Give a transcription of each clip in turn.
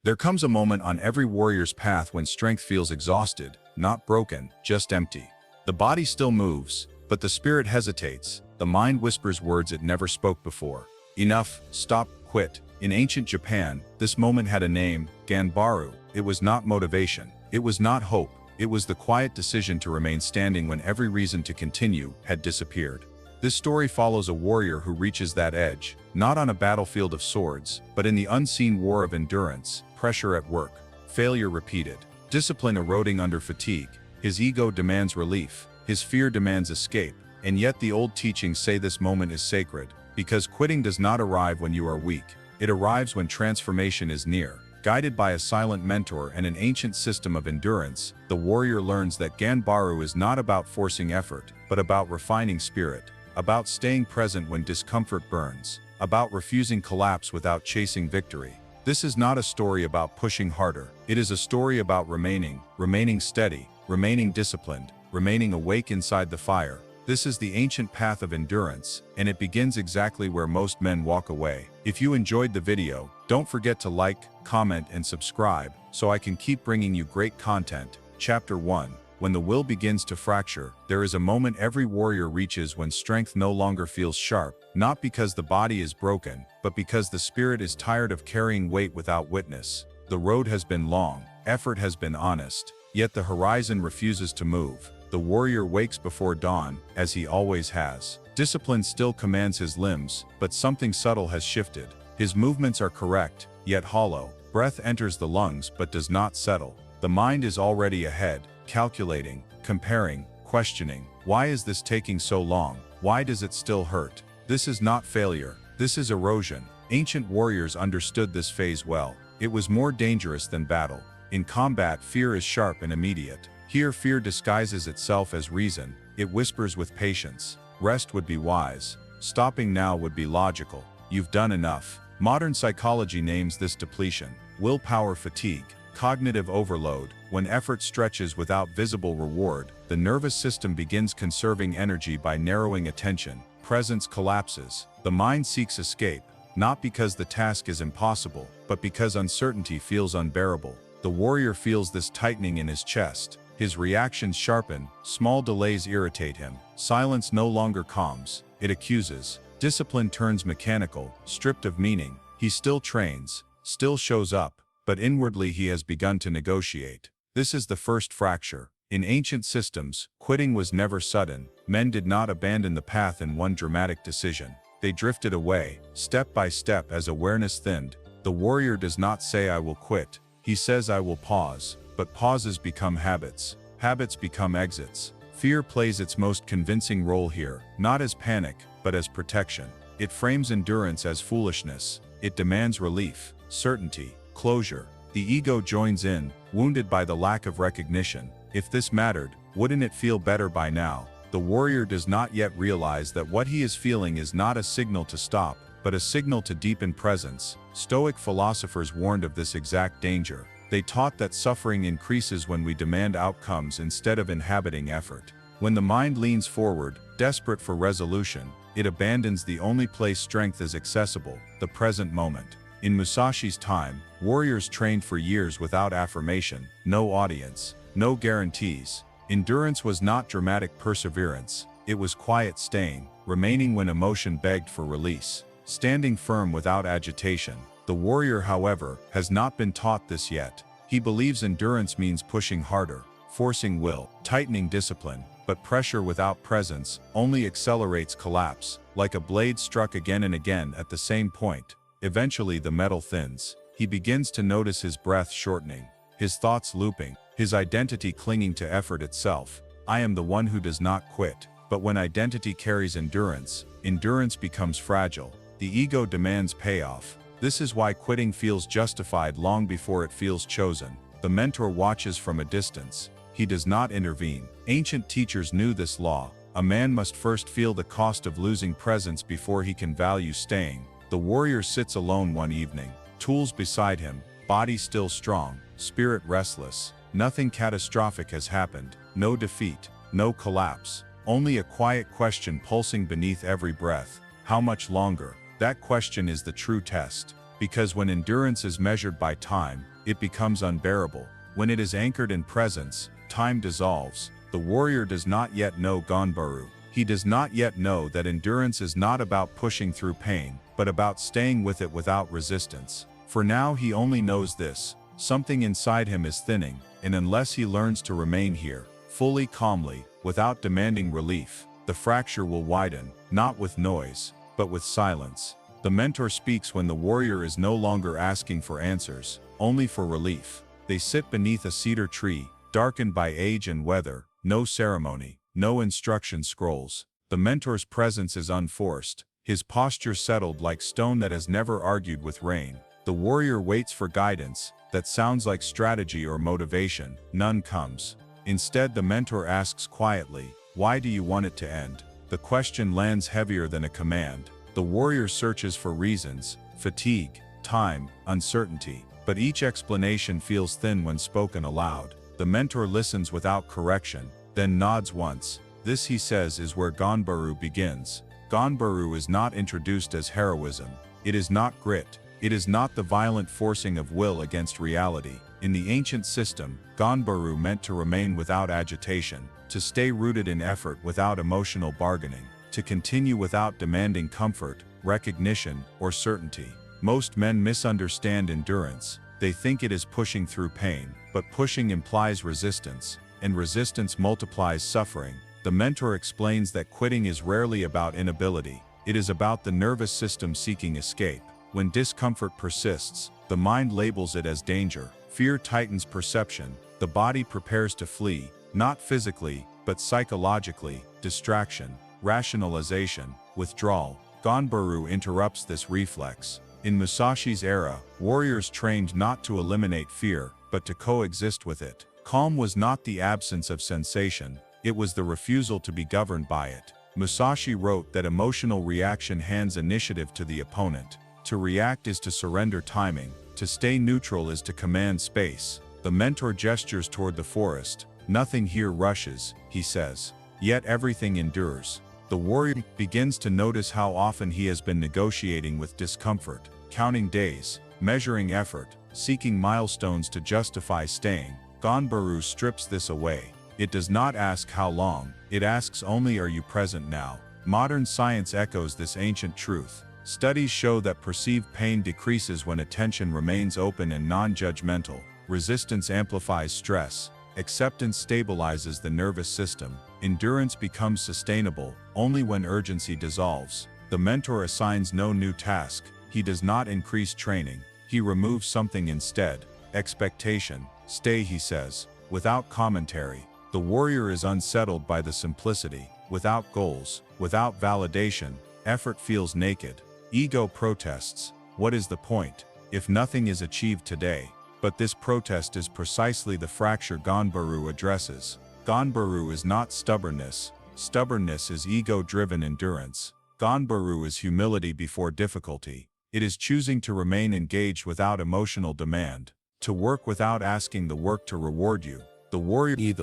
There comes a moment on every warrior's path when strength feels exhausted, not broken, just empty. The body still moves, but the spirit hesitates. The mind whispers words it never spoke before. Enough, stop, quit. In ancient Japan, this moment had a name, Ganbaru. It was not motivation. It was not hope. It was the quiet decision to remain standing when every reason to continue had disappeared. This story follows a warrior who reaches that edge, not on a battlefield of swords, but in the unseen war of endurance, pressure at work, failure repeated, discipline eroding under fatigue. His ego demands relief, his fear demands escape, and yet the old teachings say this moment is sacred, because quitting does not arrive when you are weak. It arrives when transformation is near. Guided by a silent mentor and an ancient system of endurance, the warrior learns that Ganbaru is not about forcing effort, but about refining spirit, about staying present when discomfort burns, about refusing collapse without chasing victory. This is not a story about pushing harder. It is a story about remaining steady, remaining disciplined, remaining awake inside the fire. This is the ancient path of endurance, and it begins exactly where most men walk away. If you enjoyed the video, don't forget to like, comment, and subscribe, so I can keep bringing you great content. Chapter 1. When the will begins to fracture, there is a moment every warrior reaches when strength no longer feels sharp, not because the body is broken, but because the spirit is tired of carrying weight without witness. The road has been long, effort has been honest, yet the horizon refuses to move. The warrior wakes before dawn, as he always has. Discipline still commands his limbs, but something subtle has shifted. His movements are correct, yet hollow. Breath enters the lungs but does not settle. The mind is already ahead, calculating, comparing, questioning. Why is this taking so long? Why does it still hurt? This is not failure. This is erosion. Ancient warriors understood this phase well. It was more dangerous than battle. In combat, fear is sharp and immediate. Here, fear disguises itself as reason. It whispers with patience. Rest would be wise. Stopping now would be logical. You've done enough. Modern psychology names this depletion. Willpower fatigue. Cognitive overload. When effort stretches without visible reward, the nervous system begins conserving energy by narrowing attention. Presence collapses. The mind seeks escape, not because the task is impossible, but because uncertainty feels unbearable. The warrior feels this tightening in his chest. His reactions sharpen, small delays irritate him. Silence no longer calms, it accuses. Discipline turns mechanical, stripped of meaning. He still trains, still shows up, but inwardly he has begun to negotiate. This is the first fracture. In ancient systems, quitting was never sudden. Men did not abandon the path in one dramatic decision. They drifted away, step by step as awareness thinned. The warrior does not say "I will quit." He says "I will pause." But pauses become habits. Habits become exits. Fear plays its most convincing role here, not as panic, but as protection. It frames endurance as foolishness. It demands relief, certainty, closure. The ego joins in, wounded by the lack of recognition. If this mattered, wouldn't it feel better by now? The warrior does not yet realize that what he is feeling is not a signal to stop, but a signal to deepen presence. Stoic philosophers warned of this exact danger. They taught that suffering increases when we demand outcomes instead of inhabiting effort. When the mind leans forward, desperate for resolution, it abandons the only place strength is accessible, the present moment. In Musashi's time, warriors trained for years without affirmation, no audience, no guarantees. Endurance was not dramatic perseverance, it was quiet staying, remaining when emotion begged for release, standing firm without agitation. The warrior, however, has not been taught this yet. He believes endurance means pushing harder, forcing will, tightening discipline, but pressure without presence only accelerates collapse, like a blade struck again and again at the same point. Eventually the metal thins. He begins to notice his breath shortening, his thoughts looping, his identity clinging to effort itself. I am the one who does not quit. But when identity carries endurance, endurance becomes fragile. The ego demands payoff. This is why quitting feels justified long before it feels chosen. The mentor watches from a distance. He does not intervene. Ancient teachers knew this law. A man must first feel the cost of losing presence before he can value staying. The warrior sits alone one evening, tools beside him, body still strong, spirit restless. Nothing catastrophic has happened, no defeat, no collapse. Only a quiet question pulsing beneath every breath. How much longer? That question is the true test. Because when endurance is measured by time, it becomes unbearable. When it is anchored in presence, time dissolves. The warrior does not yet know Ganbaru. He does not yet know that endurance is not about pushing through pain, but about staying with it without resistance. For now he only knows this: something inside him is thinning, and unless he learns to remain here, fully calmly, without demanding relief, the fracture will widen, not with noise, but with silence. The mentor speaks when the warrior is no longer asking for answers, only for relief. They sit beneath a cedar tree, darkened by age and weather, no ceremony, no instruction scrolls. The mentor's presence is unforced, his posture settled like stone that has never argued with rain. The warrior waits for guidance that sounds like strategy or motivation. None comes. Instead, the mentor asks quietly, "Why do you want it to end?" The question lands heavier than a command. The warrior searches for reasons: fatigue, time, uncertainty. But each explanation feels thin when spoken aloud. The mentor listens without correction, then nods once. This, he says, is where Ganbaru begins. Ganbaru is not introduced as heroism. It is not grit. It is not the violent forcing of will against reality. In the ancient system, Ganbaru meant to remain without agitation, to stay rooted in effort without emotional bargaining, to continue without demanding comfort, recognition, or certainty. Most men misunderstand endurance. They think it is pushing through pain, but pushing implies resistance, and resistance multiplies suffering. The mentor explains that quitting is rarely about inability. It is about the nervous system seeking escape. When discomfort persists, the mind labels it as danger. Fear tightens perception. The body prepares to flee, not physically, but psychologically. Distraction, rationalization, withdrawal. Ganbaru interrupts this reflex. In Musashi's era, warriors trained not to eliminate fear, but to coexist with it. Calm was not the absence of sensation, it was the refusal to be governed by it. Musashi wrote that emotional reaction hands initiative to the opponent. To react is to surrender timing, to stay neutral is to command space. The mentor gestures toward the forest. "Nothing here rushes," he says. Yet everything endures. The warrior begins to notice how often he has been negotiating with discomfort, counting days, measuring effort, seeking milestones to justify staying. Ganbaru strips this away. It does not ask how long, it asks only, "Are you present now?" Modern science echoes this ancient truth. Studies show that perceived pain decreases when attention remains open and non-judgmental. Resistance amplifies stress. Acceptance stabilizes the nervous system. Endurance becomes sustainable only when urgency dissolves. The mentor assigns no new task. He does not increase training. He removes something instead. Expectation. "Stay," he says, without commentary. The warrior is unsettled by the simplicity. Without goals, without validation, effort feels naked. Ego protests. What is the point if nothing is achieved today? But this protest is precisely the fracture Ganbaru addresses. Ganbaru is not stubbornness. Stubbornness is ego-driven endurance. Ganbaru is humility before difficulty. It is choosing to remain engaged without emotional demand, to work without asking the work to reward you. The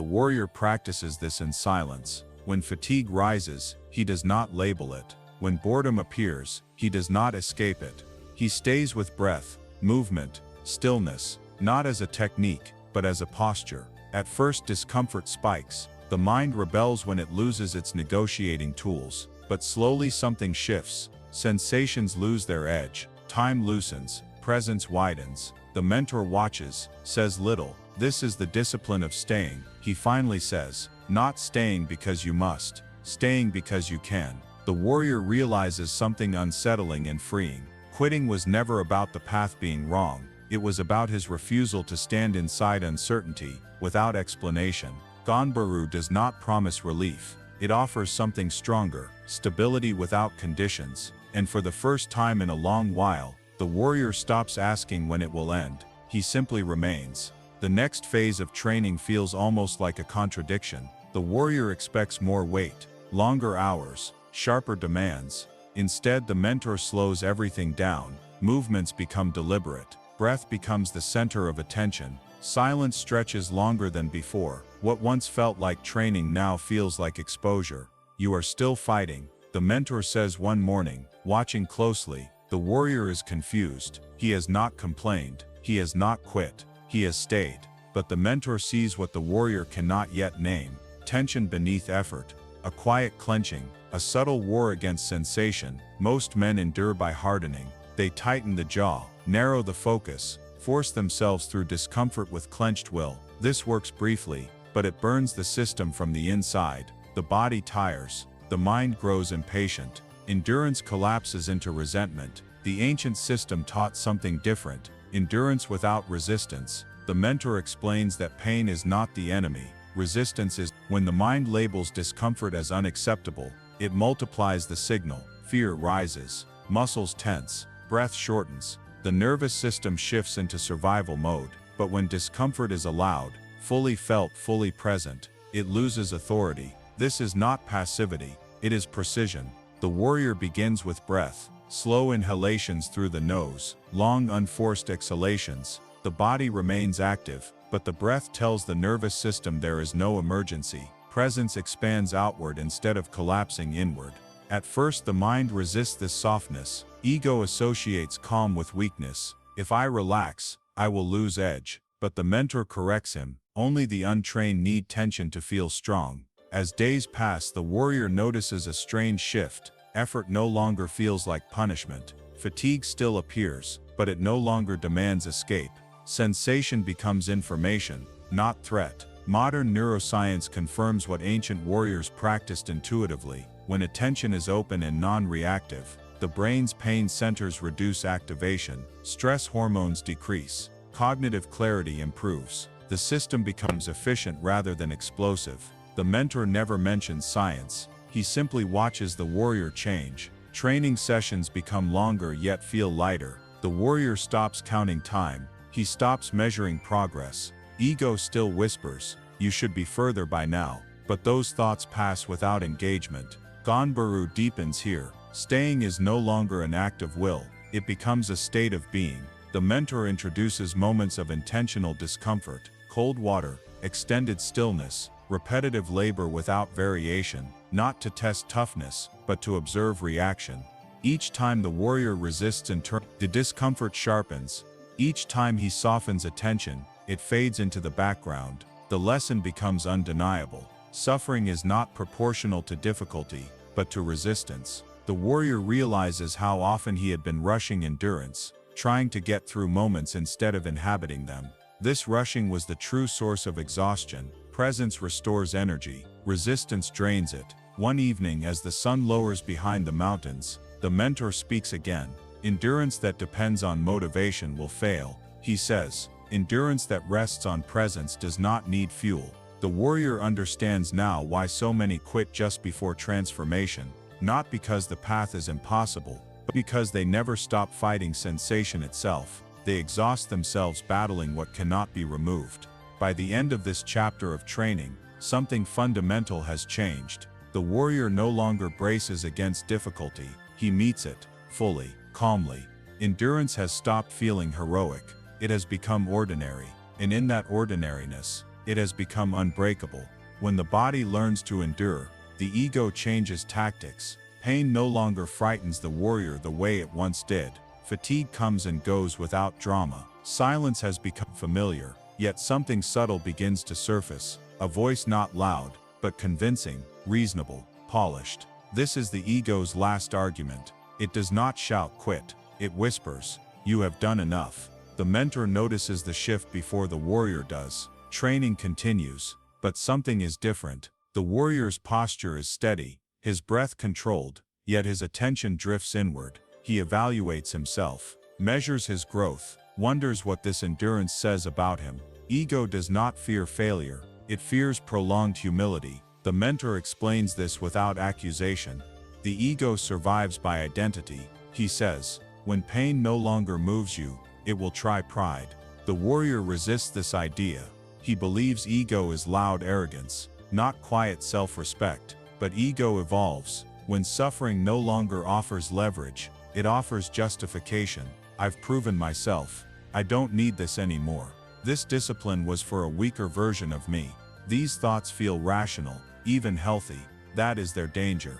warrior practices this in silence. When fatigue rises, he does not label it. When boredom appears, he does not escape it. He stays with breath, movement, stillness, not as a technique, but as a posture. At first discomfort spikes. The mind rebels when it loses its negotiating tools. But slowly something shifts. Sensations lose their edge. Time loosens. Presence widens. The mentor watches, says little. This is the discipline of staying, he finally says. Not staying because you must. Staying because you can. The warrior realizes something unsettling and freeing. Quitting was never about the path being wrong. It was about his refusal to stand inside uncertainty, without explanation. Ganbaru does not promise relief. It offers something stronger, stability without conditions. And for the first time in a long while, the warrior stops asking when it will end. He simply remains. The next phase of training feels almost like a contradiction. The warrior expects more weight, longer hours, sharper demands. Instead, the mentor slows everything down. Movements become deliberate. Breath becomes the center of attention. Silence stretches longer than before. What once felt like training now feels like exposure. You are still fighting, the mentor says one morning, watching closely. The The warrior is confused. He has not complained. He has not quit. He has stayed. But the mentor sees what the warrior cannot yet name: tension beneath effort, a quiet clenching, a subtle war against sensation. Most men endure by hardening. They tighten the jaw, narrow the focus, force themselves through discomfort with clenched will. This works briefly, but it burns the system from the inside. The body tires. The mind grows impatient. Endurance collapses into resentment. The ancient system taught something different: endurance without resistance. The mentor explains that pain is not the enemy. Resistance is. When the mind labels discomfort as unacceptable, it multiplies the signal. Fear rises. Muscles tense. Breath shortens. The nervous system shifts into survival mode. But when discomfort is allowed, fully felt, fully present, it loses authority. This is not passivity. It is precision. The warrior begins with breath. Slow inhalations through the nose, long unforced exhalations. The body remains active, but the breath tells the nervous system there is no emergency. Presence expands outward instead of collapsing inward. At first the mind resists this softness. Ego associates calm with weakness. If I relax, I will lose edge. But the mentor corrects him. Only the untrained need tension to feel strong. As days pass, the warrior notices a strange shift. Effort no longer feels like punishment. Fatigue still appears, but it no longer demands escape. Sensation becomes information, not threat. Modern neuroscience confirms what ancient warriors practiced intuitively. When attention is open and non-reactive, the brain's pain centers reduce activation, stress hormones decrease, cognitive clarity improves. The system becomes efficient rather than explosive. The mentor never mentions science. He simply watches the warrior change. Training sessions become longer yet feel lighter. The warrior stops counting time. He stops measuring progress. Ego still whispers, "You should be further by now." But those thoughts pass without engagement. Ganbaru deepens here. Staying is no longer an act of will. It becomes a state of being. The mentor introduces moments of intentional discomfort: cold water, extended stillness, repetitive labor without variation, not to test toughness, but to observe reaction. Each time the warrior resists the discomfort sharpens. Each time he softens attention, it fades into the background. The lesson becomes undeniable. Suffering is not proportional to difficulty, but to resistance. The warrior realizes how often he had been rushing endurance, trying to get through moments instead of inhabiting them. This rushing was the true source of exhaustion. Presence restores energy, resistance drains it. One evening, as the sun lowers behind the mountains, the mentor speaks again. Endurance that depends on motivation will fail, he says. Endurance that rests on presence does not need fuel. The warrior understands now why so many quit just before transformation, not because the path is impossible, but because they never stop fighting sensation itself. They exhaust themselves battling what cannot be removed. By the end of this chapter of training, something fundamental has changed. The warrior no longer braces against difficulty. He meets it, fully, calmly. Endurance has stopped feeling heroic. It has become ordinary. And in that ordinariness, it has become unbreakable. When the body learns to endure, the ego changes tactics. Pain no longer frightens the warrior the way it once did. Fatigue comes and goes without drama. Silence has become familiar, yet something subtle begins to surface. A voice not loud, but convincing, reasonable, polished. This is the ego's last argument. It does not shout quit. It whispers, "You have done enough." The mentor notices the shift before the warrior does. Training continues, but something is different. The warrior's posture is steady, his breath controlled, yet his attention drifts inward. He evaluates himself, measures his growth, wonders what this endurance says about him. Ego does not fear failure, it fears prolonged humility. The mentor explains this without accusation. The ego survives by identity, he says. When pain no longer moves you, it will try pride. The warrior resists this idea. He believes ego is loud arrogance, not quiet self-respect. But ego evolves. When suffering no longer offers leverage, it offers justification. I've proven myself. I don't need this anymore. This discipline was for a weaker version of me. These thoughts feel rational, even healthy. That is their danger.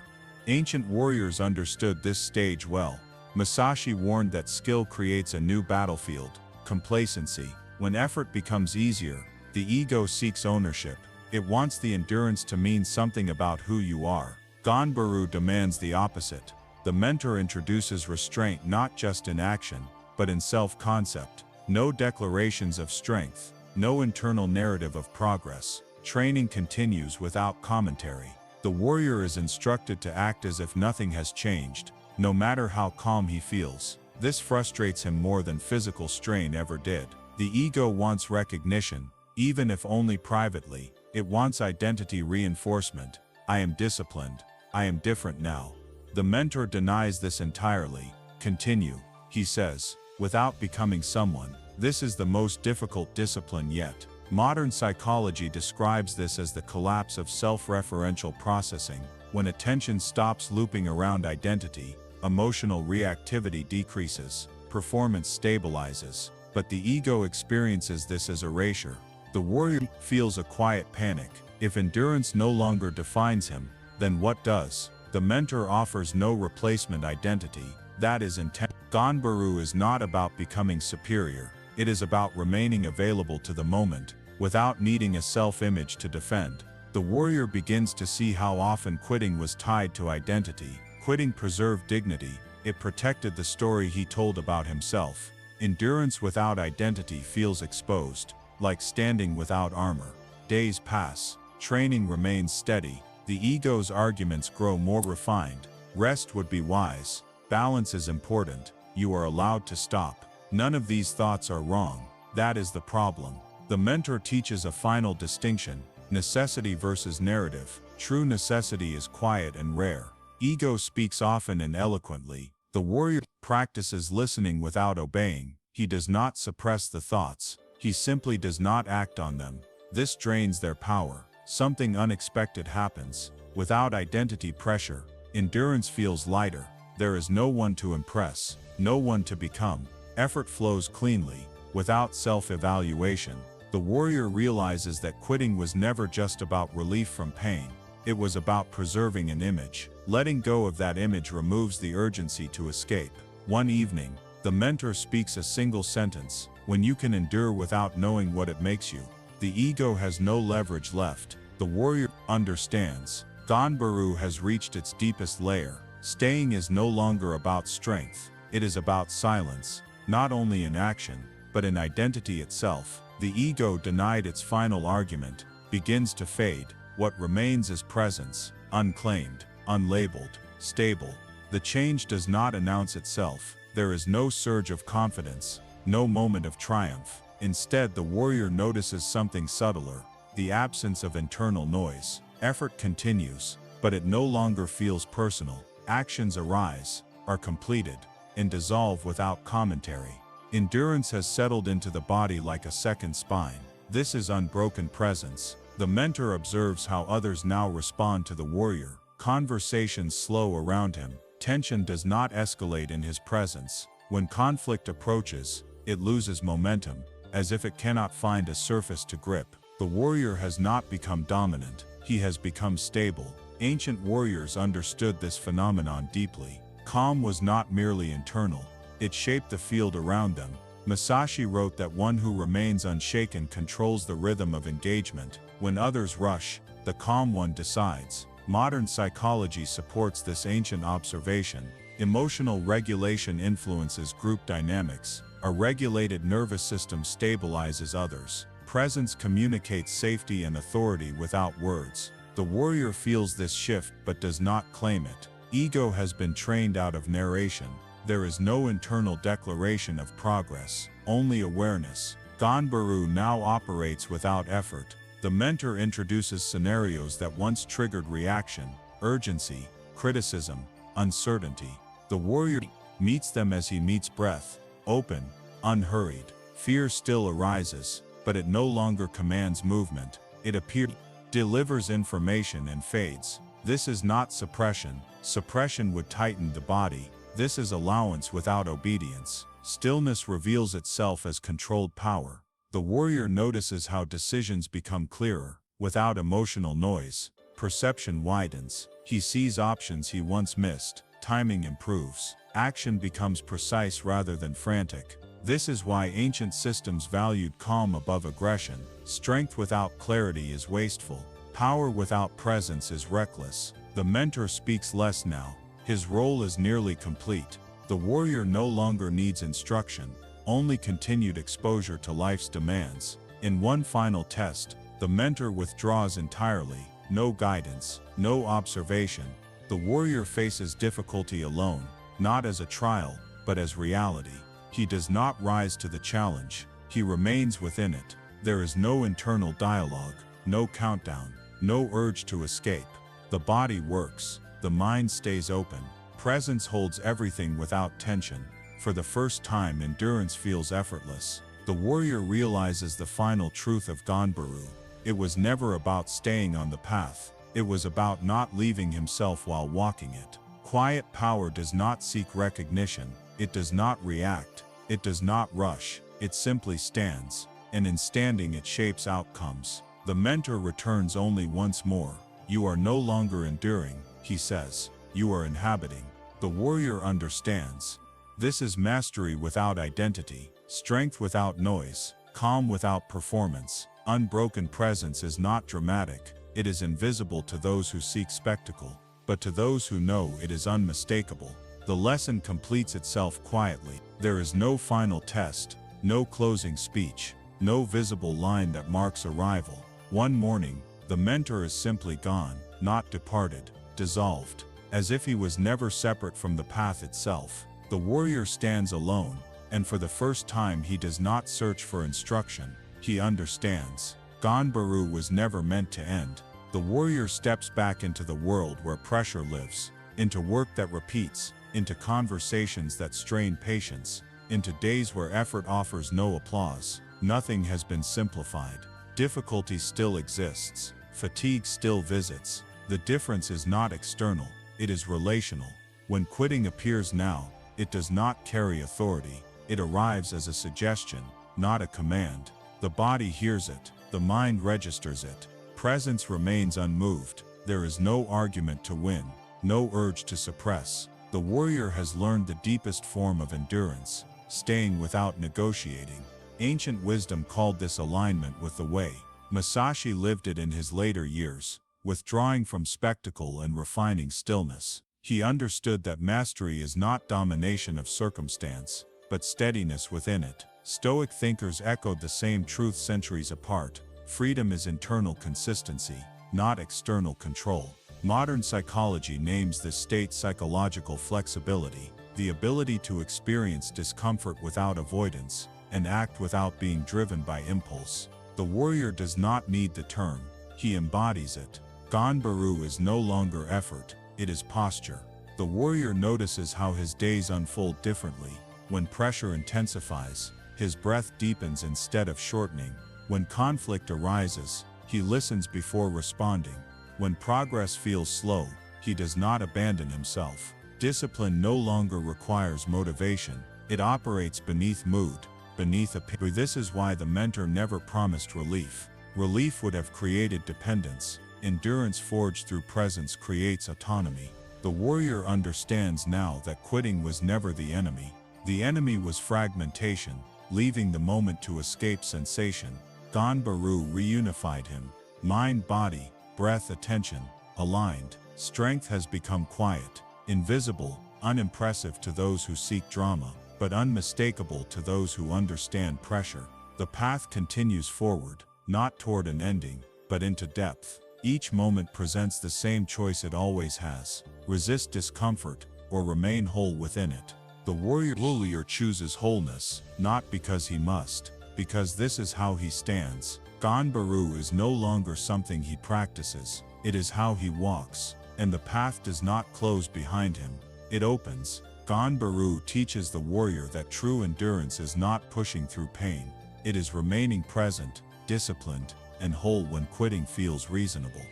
Ancient warriors understood this stage well. Musashi warned that skill creates a new battlefield, complacency. When effort becomes easier, the ego seeks ownership. It wants the endurance to mean something about who you are. Ganbaru demands the opposite. The mentor introduces restraint not just in action, but in self-concept. No declarations of strength, no internal narrative of progress. Training continues without commentary. The warrior is instructed to act as if nothing has changed, no matter how calm he feels. This frustrates him more than physical strain ever did. The ego wants recognition, even if only privately. It wants identity reinforcement. I am disciplined. I am different now. The mentor denies this entirely. Continue, he says, without becoming someone. This is the most difficult discipline yet. Modern psychology describes this as the collapse of self-referential processing. When attention stops looping around identity, emotional reactivity decreases, performance stabilizes. But the ego experiences this as erasure. The warrior feels a quiet panic. If endurance no longer defines him, then what does? The mentor offers no replacement identity. That is intent. Ganbaru is not about becoming superior. It is about remaining available to the moment, without needing a self-image to defend. The warrior begins to see how often quitting was tied to identity. Quitting preserved dignity. It protected the story he told about himself. Endurance without identity feels exposed, like standing without armor. Days pass. Training remains steady. The ego's arguments grow more refined. Rest would be wise. Balance is important. You are allowed to stop. None of these thoughts are wrong. That is the problem. The mentor teaches a final distinction: necessity versus narrative. True necessity is quiet and rare. Ego speaks often and eloquently. The warrior practices listening without obeying. He does not suppress the thoughts. He simply does not act on them. This drains their power. Something unexpected happens. Without identity pressure, endurance feels lighter. There is no one to impress, no one to become. Effort flows cleanly, without self-evaluation. The warrior realizes that quitting was never just about relief from pain. It was about preserving an image. Letting go of that image removes the urgency to escape. One evening, the mentor speaks a single sentence: when you can endure without knowing what it makes you, the ego has no leverage left. The warrior understands. Ganbaru has reached its deepest layer. Staying is no longer about strength. It is about silence, not only in action, but in identity itself. The ego, denied its final argument, begins to fade. What remains is presence, unclaimed, unlabeled, stable. The change does not announce itself. There is no surge of confidence, no moment of triumph. Instead, the warrior notices something subtler: the absence of internal noise. Effort continues, but it no longer feels personal. Actions arise, are completed, and dissolve without commentary. Endurance has settled into the body like a second spine. This is unbroken presence. The mentor observes how others now respond to the warrior. Conversations slow around him. Tension does not escalate in his presence. When conflict approaches, it loses momentum, as if it cannot find a surface to grip. The warrior has not become dominant. He has become stable. Ancient warriors understood this phenomenon deeply. Calm was not merely internal. It shaped the field around them. Musashi wrote that one who remains unshaken controls the rhythm of engagement. When others rush, the calm one decides. Modern psychology supports this ancient observation. Emotional regulation influences group dynamics. A regulated nervous system stabilizes others. Presence communicates safety and authority without words. The warrior feels this shift but does not claim it. Ego has been trained out of narration. There is no internal declaration of progress, only awareness. Ganbaru now operates without effort. The mentor introduces scenarios that once triggered reaction: urgency, criticism, uncertainty. The warrior meets them as he meets breath, open, unhurried. Fear still arises, but it no longer commands movement. It appears, delivers information and fades. This is not suppression. Suppression would tighten the body. This is allowance without obedience. Stillness reveals itself as controlled power. The warrior notices how decisions become clearer. Without emotional noise, perception widens. He sees options he once missed. Timing improves. Action becomes precise rather than frantic. This is why ancient systems valued calm above aggression. Strength without clarity is wasteful. Power without presence is reckless. The mentor speaks less now. His role is nearly complete. The warrior no longer needs instruction, only continued exposure to life's demands. In one final test, the mentor withdraws entirely. No guidance, no observation. The warrior faces difficulty alone, not as a trial, but as reality. He does not rise to the challenge. He remains within it. There is no internal dialogue, no countdown, no urge to escape. The body works. The mind stays open. Presence holds everything without tension. For the first time, endurance feels effortless. The warrior realizes the final truth of Ganbaru. It was never about staying on the path. It was about not leaving himself while walking it. Quiet power does not seek recognition. It does not react. It does not rush. It simply stands. And in standing, it shapes outcomes. The mentor returns only once more. You are no longer enduring, he says. You are inhabiting. The warrior understands. This is mastery without identity, strength without noise, calm without performance. Unbroken presence is not dramatic. It is invisible to those who seek spectacle, but to those who know it is unmistakable. The lesson completes itself quietly. There is no final test, no closing speech, no visible line that marks arrival. One morning, the mentor is simply gone, not departed, dissolved. As if he was never separate from the path itself. The warrior stands alone, and for the first time he does not search for instruction. He understands. Ganbaru was never meant to end. The warrior steps back into the world where pressure lives, into work that repeats, into conversations that strain patience, into days where effort offers no applause. Nothing has been simplified. Difficulty still exists. Fatigue still visits. The difference is not external. It is relational. When quitting appears now, it does not carry authority. It arrives as a suggestion, not a command. The body hears it. The mind registers it. Presence remains unmoved. There is no argument to win, no urge to suppress. The warrior has learned the deepest form of endurance, staying without negotiating. Ancient wisdom called this alignment with the way. Masashi lived it in his later years, withdrawing from spectacle and refining stillness. He understood that mastery is not domination of circumstance, but steadiness within it. Stoic thinkers echoed the same truth centuries apart. Freedom is internal consistency, not external control. Modern psychology names this state psychological flexibility, the ability to experience discomfort without avoidance, and act without being driven by impulse. The warrior does not need the term, he embodies it. Ganbaru is no longer effort, it is posture. The warrior notices how his days unfold differently. When pressure intensifies, his breath deepens instead of shortening. When conflict arises, he listens before responding. When progress feels slow, he does not abandon himself. Discipline no longer requires motivation. It operates beneath mood, beneath opinion. This is why the mentor never promised relief. Relief would have created dependence. Endurance forged through presence creates autonomy. The warrior understands now that quitting was never the enemy. The enemy was fragmentation, leaving the moment to escape sensation. Ganbaru reunified him. Mind, body, breath, attention, aligned. Strength has become quiet, invisible, unimpressive to those who seek drama, but unmistakable to those who understand pressure. The path continues forward, not toward an ending, but into depth. Each moment presents the same choice it always has: resist discomfort, or remain whole within it. The warrior chooses wholeness, not because he must, because this is how he stands. Ganbaru is no longer something he practices, it is how he walks, and the path does not close behind him, it opens. Ganbaru teaches the warrior that true endurance is not pushing through pain, it is remaining present, disciplined, and whole when quitting feels reasonable.